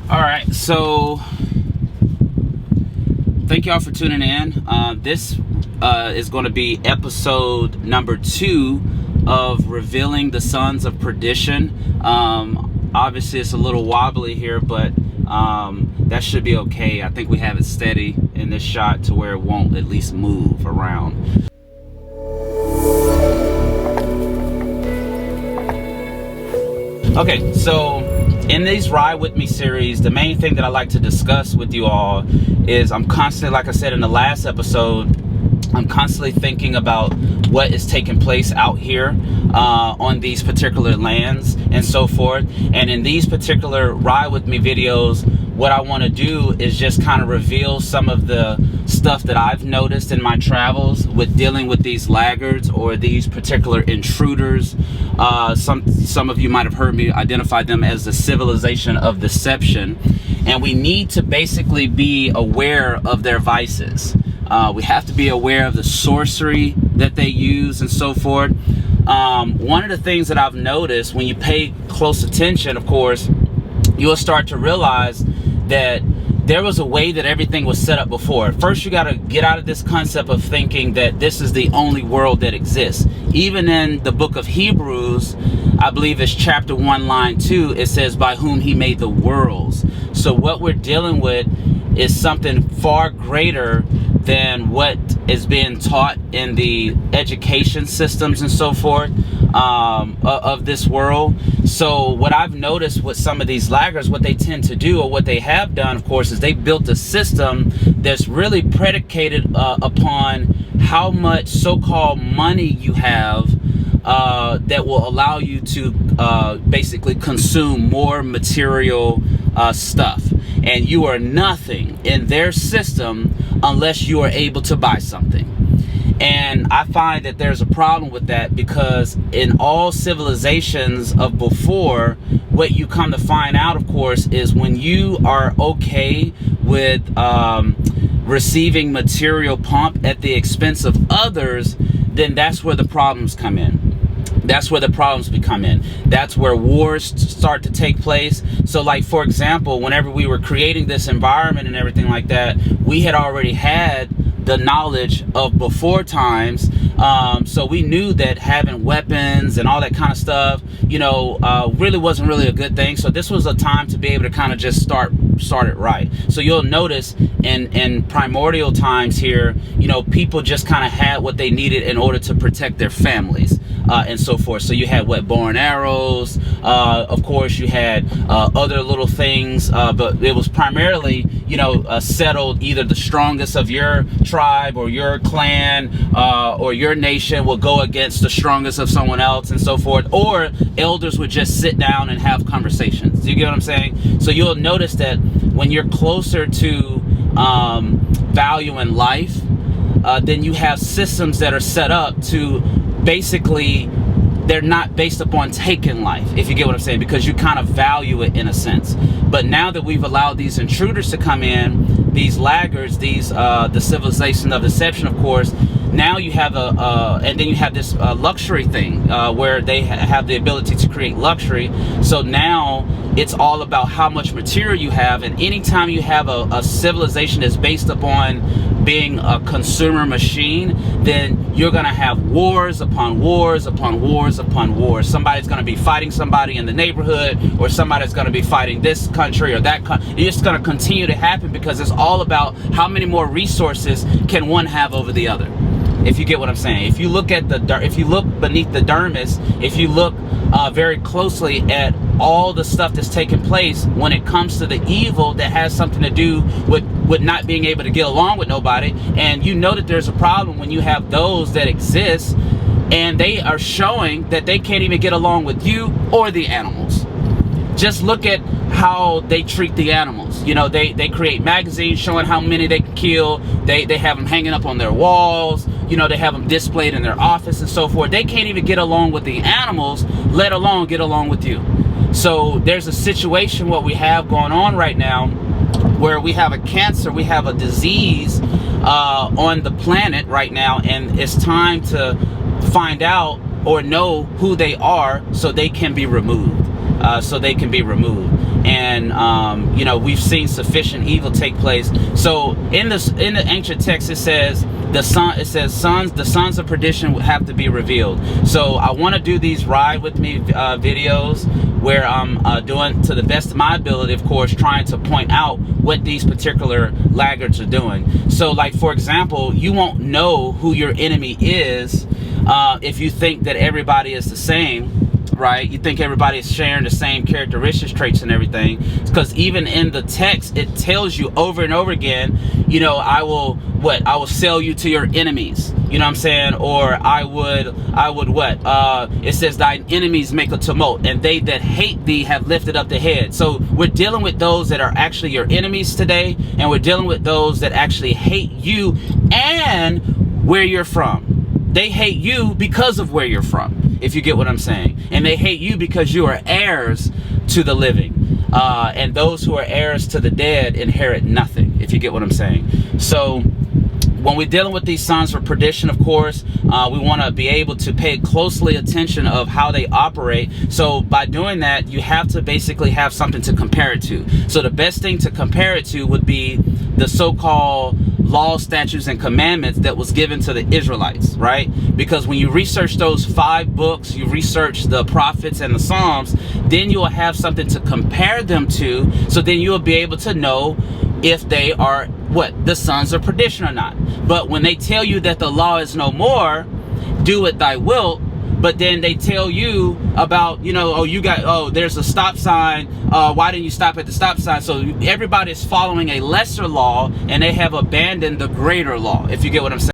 All right, so thank y'all for tuning in. This is going to be episode number 2 of Revealing the Sons of Perdition. Obviously, it's a little wobbly here, but that should be okay. I think we have it steady in this shot to where it won't at least move around. Okay, so in these Ride With Me series, the main thing that I like to discuss with you all is I'm constantly, like I said in the last episode, I'm constantly thinking about what is taking place out here on these particular lands and so forth. And in these particular Ride With Me videos, what I want to do is just kind of reveal some of the stuff that I've noticed in my travels with dealing with these laggards or these particular intruders. Some of you might have heard me identify them as the civilization of deception. And we need to basically be aware of their vices. We have to be aware of the sorcery that they use and so forth. One of the things that I've noticed when you pay close attention, of course, you'll start to realize that there was a way that everything was set up before. First, you got to get out of this concept of thinking that this is the only world that exists. Even in the book of Hebrews, I believe it's chapter 1, line 2, it says, by whom he made the worlds. So what we're dealing with is something far greater than what is being taught in the education systems and so forth of this world. So what I've noticed with some of these laggards, what they tend to do, or what they have done, of course, is they built a system that's really predicated upon how much so-called money you have that will allow you to basically consume more material stuff. And you are nothing in their system unless you are able to buy something. And I find that there's a problem with that, because in all civilizations of before, what you come to find out, of course, is when you are okay with receiving material pomp at the expense of others, then that's where the problems come in. That's where the problems become in. That's where wars start to take place. So like, for example, whenever we were creating this environment and everything like that, we had already had the knowledge of before times. So we knew that having weapons and all that kind of stuff, really wasn't really a good thing. So this was a time to be able to kind of just start it right. So you'll notice in primordial times here, people just kind of had what they needed in order to protect their families. And so forth. So you had bow and arrows, of course you had other little things, but it was primarily, settled either the strongest of your tribe or your clan or your nation will go against the strongest of someone else and so forth, or elders would just sit down and have conversations. Do you get what I'm saying? So you'll notice that when you're closer to valuing life, then you have systems that are set up to basically, they're not based upon taking life, if you get what I'm saying, because you kind of value it in a sense. But now that we've allowed these intruders to come in, these laggards, the civilization of deception, of course, now you have and then you have this luxury thing where they have the ability to create luxury. So now it's all about how much material you have, and anytime you have a civilization that's based upon being a consumer machine, then you're going to have wars upon wars upon wars upon wars. Somebody's going to be fighting somebody in the neighborhood, or somebody's going to be fighting this country or that country. It's just going to continue to happen, because it's all about how many more resources can one have over the other, if you get what I'm saying. If you look at if you look beneath the dermis, if you look very closely at all the stuff that's taking place when it comes to the evil that has something to do with not being able to get along with nobody, and you know that there's a problem when you have those that exist and they are showing that they can't even get along with you or the animals. Just look at how they treat the animals. They create magazines showing how many they can kill. They have them hanging up on their walls. They have them displayed in their office and so forth. They can't even get along with the animals, let alone get along with you. So there's a situation what we have going on right now, where we have a cancer, we have a disease on the planet right now, and it's time to find out or know who they are so they can be removed. so they can be removed. And we've seen sufficient evil take place. So in the ancient text, it says the sons of perdition have to be revealed. So I want to do these ride with me videos where I'm doing, to the best of my ability, of course, trying to point out what these particular laggards are doing. So, like, for example, you won't know who your enemy is if you think that everybody is the same. Right? You think everybody is sharing the same characteristics, traits, and everything. Because even in the text, it tells you over and over again, I will sell you to your enemies. You know what I'm saying? Or I would it says thine enemies make a tumult, and they that hate thee have lifted up the head. So we're dealing with those that are actually your enemies today, and we're dealing with those that actually hate you and where you're from. They hate you because of where you're from, if you get what I'm saying. And they hate you because you are heirs to the living. And those who are heirs to the dead inherit nothing, if you get what I'm saying. So when we're dealing with these sons of perdition, of course, we want to be able to pay closely attention of how they operate. So by doing that, you have to basically have something to compare it to. So the best thing to compare it to would be the so-called law, statutes, and commandments that was given to the Israelites, right? Because when you research those 5 books, you research the prophets and the Psalms, then you will have something to compare them to. So then you will be able to know if they are the sons of perdition or not. But when they tell you that the law is no more, do it thy wilt, but then they tell you about, there's a stop sign. Why didn't you stop at the stop sign? So everybody's following a lesser law, and they have abandoned the greater law, if you get what I'm saying.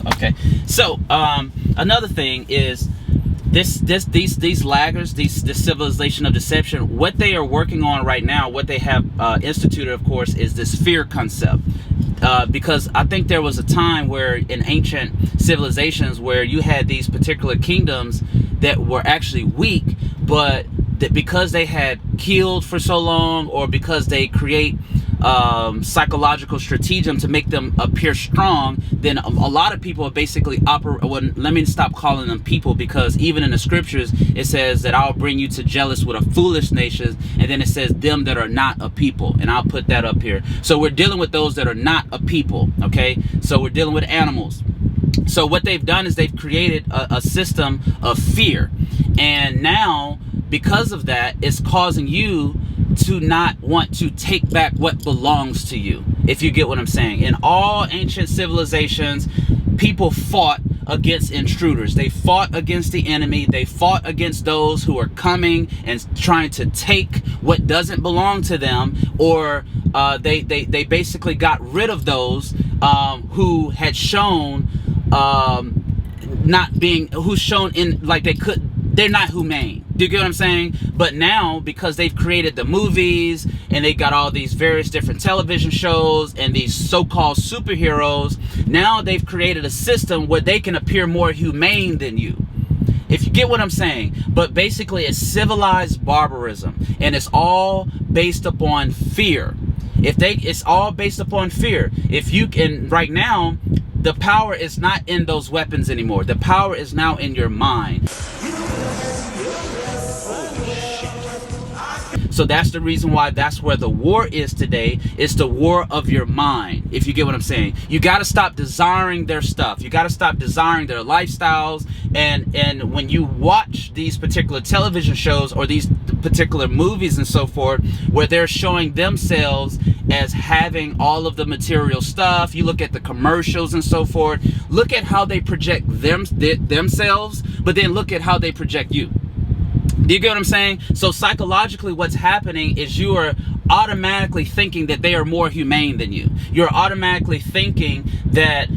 Okay. So another thing is these laggards, this civilization of deception, what they are working on right now, what they have instituted, of course, is this fear concept. Because I think there was a time where in ancient civilizations where you had these particular kingdoms that were actually weak, but that because they had killed for so long, or because they create psychological stratagem to make them appear strong, then a lot of people are basically let me stop calling them people, because even in the scriptures it says that I'll bring you to jealous with a foolish nation, and then it says them that are not a people, and I'll put that up here. So we're dealing with those that are not a people, okay? So we're dealing with animals. So what they've done is they've created a system of fear, and now because of that, it's causing you to not want to take back what belongs to you, if you get what I'm saying. In all ancient civilizations, people fought against intruders. They fought against the enemy. They fought against those who are coming and trying to take what doesn't belong to them, or they basically got rid of those who had shown they're not humane. Do you get what I'm saying? But now, because they've created the movies, and they got all these various different television shows and these so-called superheroes, now they've created a system where they can appear more humane than you, if you get what I'm saying. But basically it's civilized barbarism, and it's all based upon fear. It's all based upon fear. If you can, right now, the power is not in those weapons anymore. The power is now in your mind. So that's the reason why that's where the war is today. It's the war of your mind, if you get what I'm saying. You got to stop desiring their stuff. You got to stop desiring their lifestyles. And when you watch these particular television shows or these particular movies and so forth, where they're showing themselves as having all of the material stuff, you look at the commercials and so forth, look at how they project themselves, but then look at how they project you. Do you get what I'm saying? So psychologically, what's happening is you are automatically thinking that they are more humane than you. You're automatically thinking that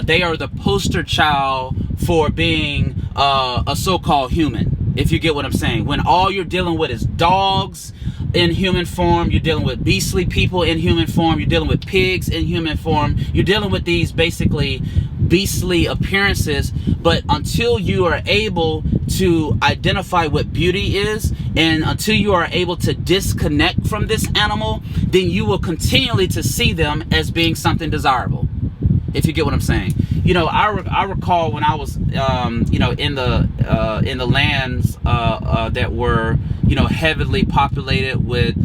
they are the poster child for being a so-called human, if you get what I'm saying. When all you're dealing with is dogs in human form, you're dealing with beastly people in human form, you're dealing with pigs in human form, you're dealing with these basically beastly appearances. But until you are able to identify what beauty is, and until you are able to disconnect from this animal, then you will continually to see them as being something desirable. if you get what I'm saying. I recall when I was in the lands that were heavily populated with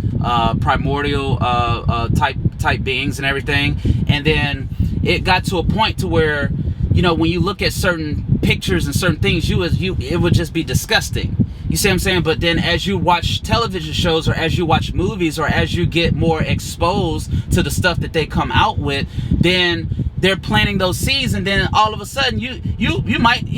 primordial type beings and everything, and then it got to a point to where when you look at certain pictures and certain things, it would just be disgusting. You see what I'm saying? But then as you watch television shows, or as you watch movies, or as you get more exposed to the stuff that they come out with, then they're planting those seeds, and then all of a sudden you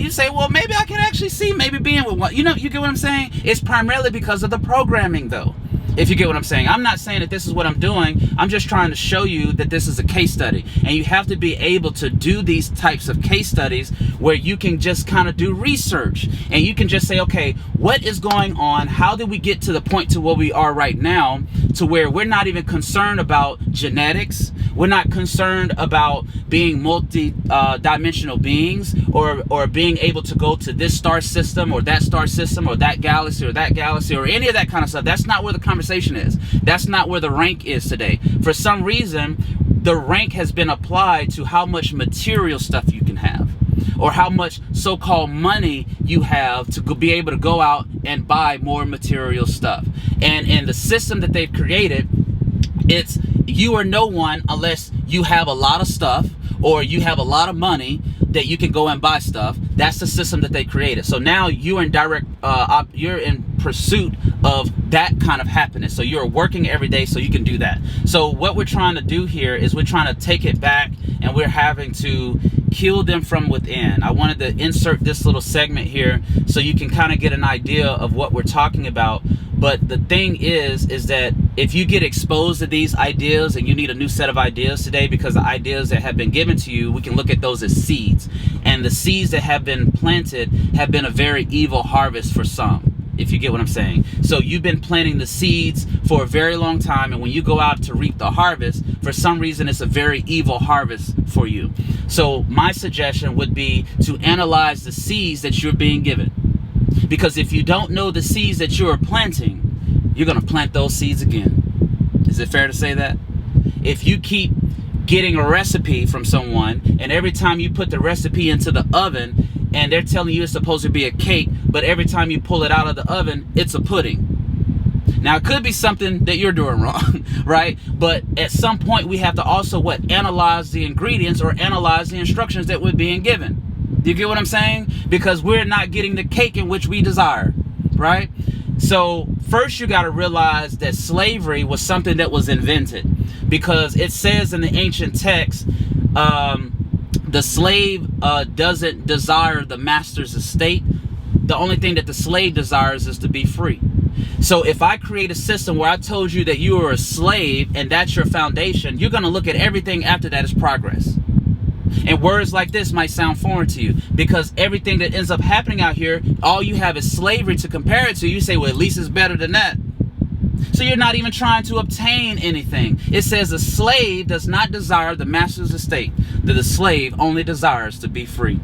say, well, maybe I can actually see maybe being with one. You get what I'm saying? It's primarily because of the programming, though. If you get what I'm saying. I'm not saying that this is what I'm doing. I'm just trying to show you that this is a case study. And you have to be able to do these types of case studies where you can just kind of do research. And you can just say, okay, what is going on? How did we get to the point to where we are right now, to where we're not even concerned about genetics? We're not concerned about being multi-dimensional beings, or being able to go to this star system or that star system or that galaxy or any of that kind of stuff. That's not where the conversation is. That's not where the rank is today. For some reason, the rank has been applied to how much material stuff you can have, or how much so-called money you have to be able to go out and buy more material stuff. And in the system that they've created, it's you are no one unless you have a lot of stuff, or you have a lot of money that you can go and buy stuff. That's the system that they created. So now you're in you're in pursuit of that kind of happiness. So you're working every day so you can do that. So what we're trying to do here is we're trying to take it back, and we're having to kill them from within. I wanted to insert this little segment here so you can kind of get an idea of what we're talking about. But the thing is that if you get exposed to these ideas and you need a new set of ideas today, because the ideas that have been given to you, we can look at those as seeds. And the seeds that have been planted have been a very evil harvest for some, if you get what I'm saying. So you've been planting the seeds for a very long time, and when you go out to reap the harvest, for some reason it's a very evil harvest for you. So my suggestion would be to analyze the seeds that you're being given. Because if you don't know the seeds that you are planting, you're going to plant those seeds again. Is it fair to say that? If you keep getting a recipe from someone, and every time you put the recipe into the oven, and they're telling you it's supposed to be a cake, but every time you pull it out of the oven, it's a pudding. Now, it could be something that you're doing wrong, right? But at some point, we have to also, analyze the ingredients, or analyze the instructions that we're being given. Do you get what I'm saying? Because we're not getting the cake in which we desire, right? So first you got to realize that slavery was something that was invented, because it says in the ancient text, the slave doesn't desire the master's estate. The only thing that the slave desires is to be free. So if I create a system where I told you that you are a slave and that's your foundation, you're going to look at everything after that as progress. And words like this might sound foreign to you, because everything that ends up happening out here, all you have is slavery to compare it to. You say, well, at least it's better than that. So you're not even trying to obtain anything. It says a slave does not desire the master's estate, that the slave only desires to be free.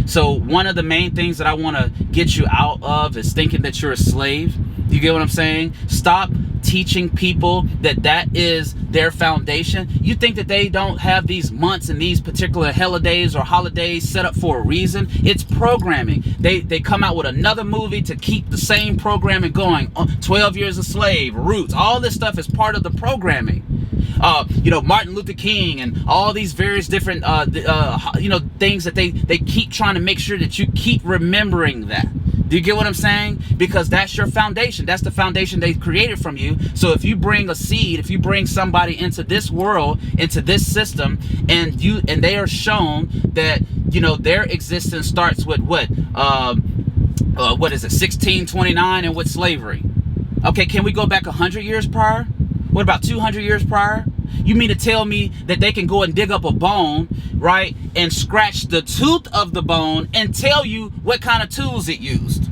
So one of the main things that I want to get you out of is thinking that you're a slave. You get what I'm saying? Stop teaching people that is their foundation. You think that they don't have these months and these particular holidays or holidays set up for a reason? It's programming. They come out with another movie to keep the same programming going. 12 Years a Slave, Roots, all this stuff is part of the programming. Martin Luther King and all these various different things that they keep trying to make sure that you keep remembering that. Do you get what I'm saying? Because that's your foundation. That's the foundation they've created from you. So if you bring a seed, if you bring somebody into this world, into this system, and they are shown that their existence starts with what is it, 1629, and with slavery. Okay, can we go back 100 years prior? What about 200 years prior? You mean to tell me that they can go and dig up a bone, right, and scratch the tooth of the bone and tell you what kind of tools it used?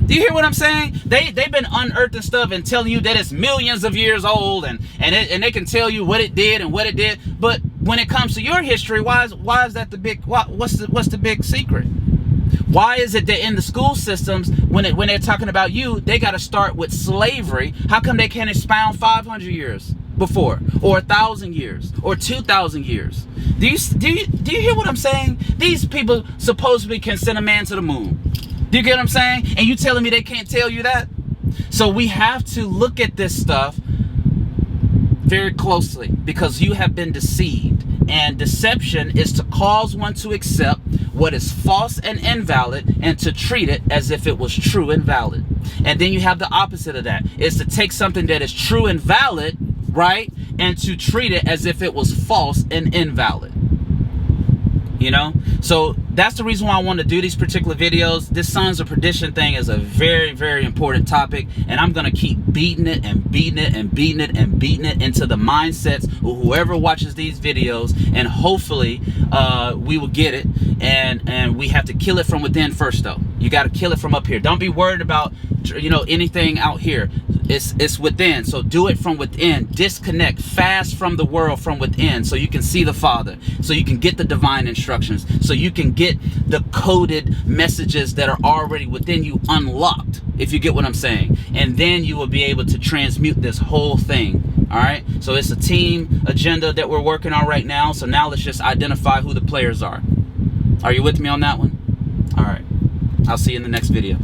Do you hear what I'm saying? They've been unearthing stuff and telling you that it's millions of years old, and they can tell you what it did and what it did. But when it comes to your history, why is that the big? What's the big secret? Why is it that in the school systems, when they're talking about you, they got to start with slavery? How come they can't expound 500 years? before, or 1,000 years, or 2,000 years. Do you hear what I'm saying? These people supposedly can send a man to the moon. Do you get what I'm saying? And you telling me they can't tell you that? So we have to look at this stuff very closely, because you have been deceived. And deception is to cause one to accept what is false and invalid and to treat it as if it was true and valid. And then you have the opposite of that, is to take something that is true and valid, right, and to treat it as if it was false and invalid. You know, so that's the reason why I want to do these particular videos. This Sons of Perdition thing is a very, very important topic, and I'm going to keep beating it and beating it and beating it and beating it into the mindsets of whoever watches these videos, and hopefully we will get it. And we have to kill it from within first, though. You got to kill it from up here. Don't be worried about, you know, anything out here. It's within. So do it from within. Disconnect, fast from the world from within, so you can see the Father, so you can get the divine instructions, so you can get the coded messages that are already within you unlocked, if you get what I'm saying. And then you will be able to transmute this whole thing. All right, so it's a team agenda that we're working on right now. So now let's just identify who the players are. Are you with me on that one? All right, I'll see you in the next video.